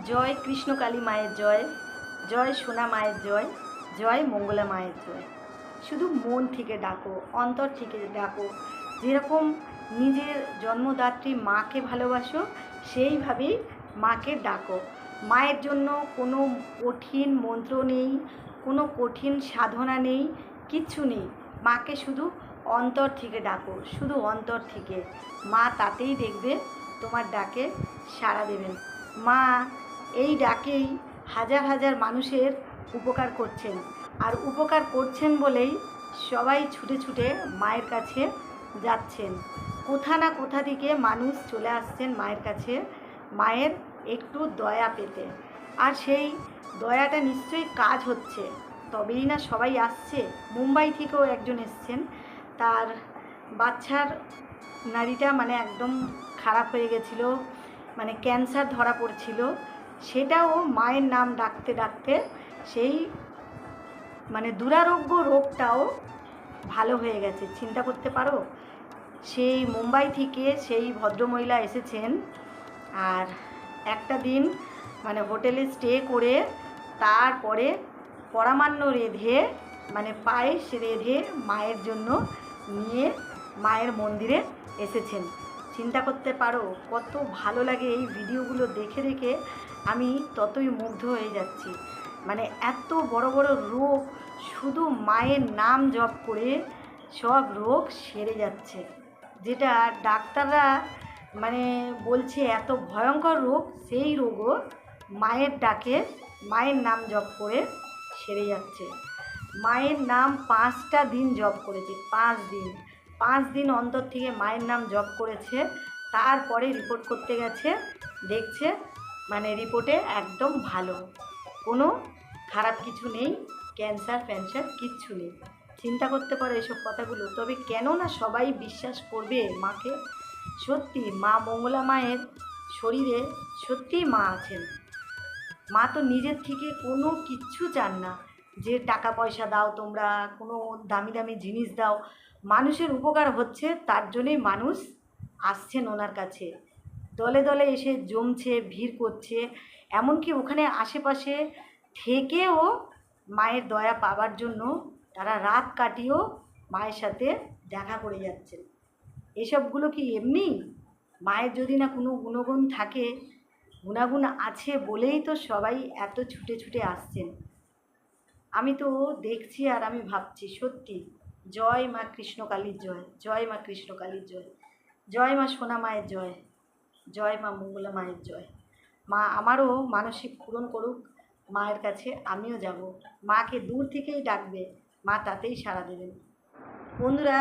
জয় কৃষ্ণকালী মায়ের জয়, জয় সোনা মায়ের জয়, জয় মঙ্গলা মায়ের জয়। শুধু মন থেকে ডাকো, অন্তর থেকে ডাকো। যেরকম নিজের জন্মদাত্রী মাকে ভালোবাসো, সেইভাবেই মাকে ডাকো। মায়ের জন্য কোনো কঠিন মন্ত্র নেই, কোনো কঠিন সাধনা নেই, কিচ্ছু নেই। মাকে শুধু অন্তর থেকে ডাকো, শুধু অন্তর থেকে। মা তাতেই দেখবে তোমার ডাকে সাড়া দেবেন। মা এই ডাকেই হাজার হাজার মানুষের উপকার করছেন, আর উপকার করছেন বলেই সবাই ছুটে ছুটে মায়ের কাছে যাচ্ছেন। কোথা না কোথা থেকে মানুষ চলে আসছেন মায়ের কাছে, মায়ের একটু দয়া পেতে। আর সেই দয়াটা নিশ্চয়ই কাজ হচ্ছে, তবেই না সবাই আসছে। মুম্বাই থেকেও একজন এসছেন, তার বাচ্চার নাড়িটা একদম খারাপ হয়ে গেছিলো, ক্যান্সার ধরা পড়ছিল। সেটাও মায়ের নাম ডাকতে ডাকতে সেই দুরারোগ্য রোগটাও ভালো হয়ে গেছে। চিন্তা করতে পারো, সেই মুম্বাই থেকে সেই ভদ্রমহিলা এসেছেন, আর একটা দিন হোটেলে স্টে করে তারপরে পরামান্ন রেঁধে পায়েস রেঁধে মায়ের জন্য নিয়ে মায়ের মন্দিরে এসেছেন। চিন্তা করতে পারো কত ভালো লাগে। এই ভিডিওগুলো দেখে দেখে আমি ততই মুগ্ধ হয়ে যাচ্ছি। এত বড় বড় রোগ শুধু মায়ের নাম জপ করে সব রোগ সেরে যাচ্ছে, যেটা ডাক্তাররা বলছে এত ভয়ঙ্কর রোগ, সেই রোগও মায়ের ডাকে মায়ের নাম জপ করে সেরে যাচ্ছে। মায়ের নাম 5টা দিন জপ করেছে, 5 দিন অন্তর থেকে মায়ের নাম জপ করেছে। তারপরে রিপোর্ট করতে গেছে, দেখছে রিপোর্টে একদম ভালো, কোনো খারাপ কিছু নেই, ক্যান্সার ফ্যান্সার কিচ্ছু নেই। চিন্তা করতে পারো এসব কথাগুলো। তবে কেন না সবাই বিশ্বাস করবে মাকে? সত্যি মা মঙ্গলা মায়ের শরীরে সত্যিই মা আছেন। মা তো নিজের থেকে কোনো কিচ্ছু চান না যে টাকা পয়সা দাও, তোমরা কোনো দামি দামি জিনিস দাও। মানুষের উপকার হচ্ছে, তার জন্যই মানুষ আসছেন ওনার কাছে, দলে দলে এসে জমছে, ভিড় করছে। এমনকি ওখানে আশেপাশে থেকেও মায়ের দয়া পাবার জন্য তারা রাত কাটিয়েও মায়ের সাথে দেখা করে যাচ্ছেন। এসবগুলো কি এমনি? মায়ের যদি না কোনো গুণগুণ থাকে, গুণাগুণ আছে বলেই তো সবাই এত ছুটে ছুটে আসছেন। আমি তো দেখছি আর আমি ভাবছি সত্যি, জয় মা কৃষ্ণকালীর জয়, জয় মা কৃষ্ণকালীর জয়, জয় মা সোনা মায়ের জয়, জয় মা মঙ্গলা মায়ের জয়। মা আমারও মানসিক পূরণ করুক মায়ের কাছে, আমিও যাব। মাকে দূর থেকেই ডাকবে, মা তাতেই সাড়া দেবেন। বন্ধুরা,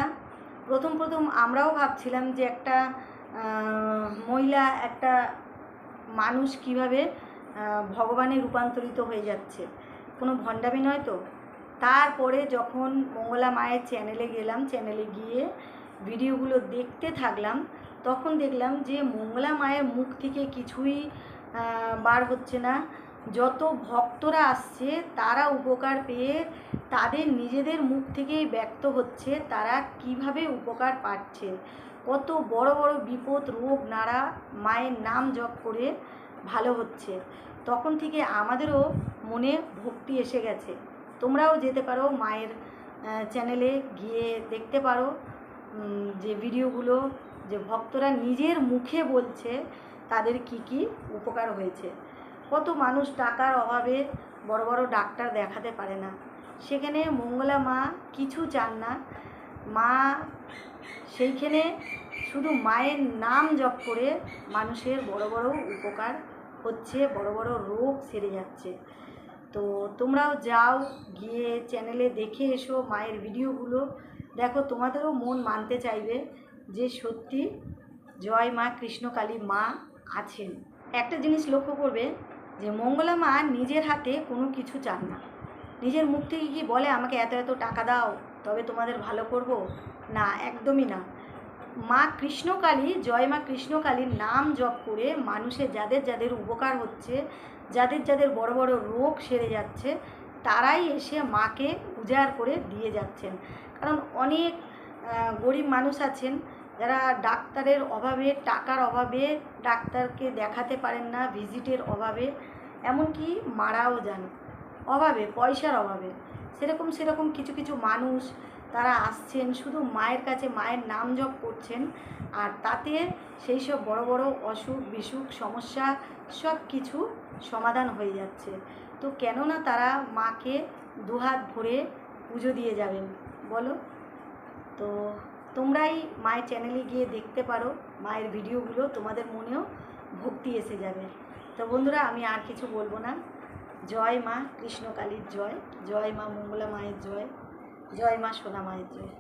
প্রথম আমরাও ভাবছিলাম যে একটা মহিলা, একটা মানুষ কিভাবে ভগবানে রূপান্তরিত হয়ে যাচ্ছে, কোনো ভণ্ডামি নয় তো। তারপরে যখন মঙ্গলা মায়ের চ্যানেলে গেলাম, চ্যানেলে গিয়ে ভিডিওগুলো দেখতে থাকলাম, তখন দেখলাম যে মঙ্গলা মায়ের মুখ থেকে কিছুই বার হচ্ছে না। যত ভক্তরা আসছে তারা উপকার পেয়ে তাদের নিজেদের মুখ থেকেই ব্যক্ত হচ্ছে তারা কিভাবে উপকার পাচ্ছে। কত বড় বড় বিপদ রোগ নাড়া মায়ের নাম জপ করে ভালো হচ্ছে। তখন থেকে আমাদেরও মনে ভক্তি এসে গেছে। তোমরাও যেতে পারো মায়ের চ্যানেলে গিয়ে দেখতে পারো যে ভিডিওগুলো, যে ভক্তরা নিজের মুখে বলছে তাদের কি কি উপকার হয়েছে। কত মানুষ টাকার অভাবে বড় বড় ডাক্তার দেখাতে পারে না, সেখানে মঙ্গলা মা কিছু চান না। মা সেইখানে শুধু মায়ের নাম জপ করে মানুষের বড় বড় উপকার হচ্ছে, বড় বড় রোগ সেরে যাচ্ছে। তো তোমরাও যাও, গিয়ে চ্যানেলে দেখে এসো মায়ের ভিডিওগুলো, দেখো তোমাদেরও মন মানতে চাইবে যে সত্যি জয় মা কৃষ্ণকালী মা আছেন। একটা জিনিস লক্ষ্য করবে যে মঙ্গলা মা নিজের হাতে কোনো কিছু চান না। নিজের মুখ থেকে কি বলে আমাকে এত এত টাকা দাও তবে তোমাদের ভালো করব? না, একদমই না। মা কৃষ্ণকালী, জয় মা কৃষ্ণকালীর নাম জপ করে মানুষের যাদের যাদের উপকার হচ্ছে, যাদের যাদের বড় বড় রোগ সেরে যাচ্ছে, তারাই এসে মাকে উজাড় করে দিয়ে যাচ্ছেন। কারণ অনেক গরিব মানুষ আছেন, যারা ডাক্তারের অভাবে, টাকার অভাবে ডাক্তারকে দেখাতে পারেন না, ভিজিটের অভাবে, এমনকি মারাও যান অভাবে, পয়সার অভাবে, সেরকম কিছু কিছু মানুষ তারা আসছেন শুধু মায়ের কাছে, মায়ের নাম জপ করছেন, আর তাতে সেই সব বড় বড় অসুখ বিসুখ সমস্যা সব কিছু সমাধান হয়ে যাচ্ছে। তো কেননা তারা মাকে দুহাত ভরে পুজো দিয়ে যাবেন বলো? তো তোমরাই মায়ের চ্যানেলে গিয়ে দেখতে পারো মায়ের ভিডিওগুলো, তোমাদের মনেও ভক্তি এসে যাবে। তো বন্ধুরা, আমি আর কিছু বলবো না। জয় মা কৃষ্ণকালীর জয়, জয় মা মঙ্গলা মায়ের জয়, জয় মা সোনা মায়ের জয়।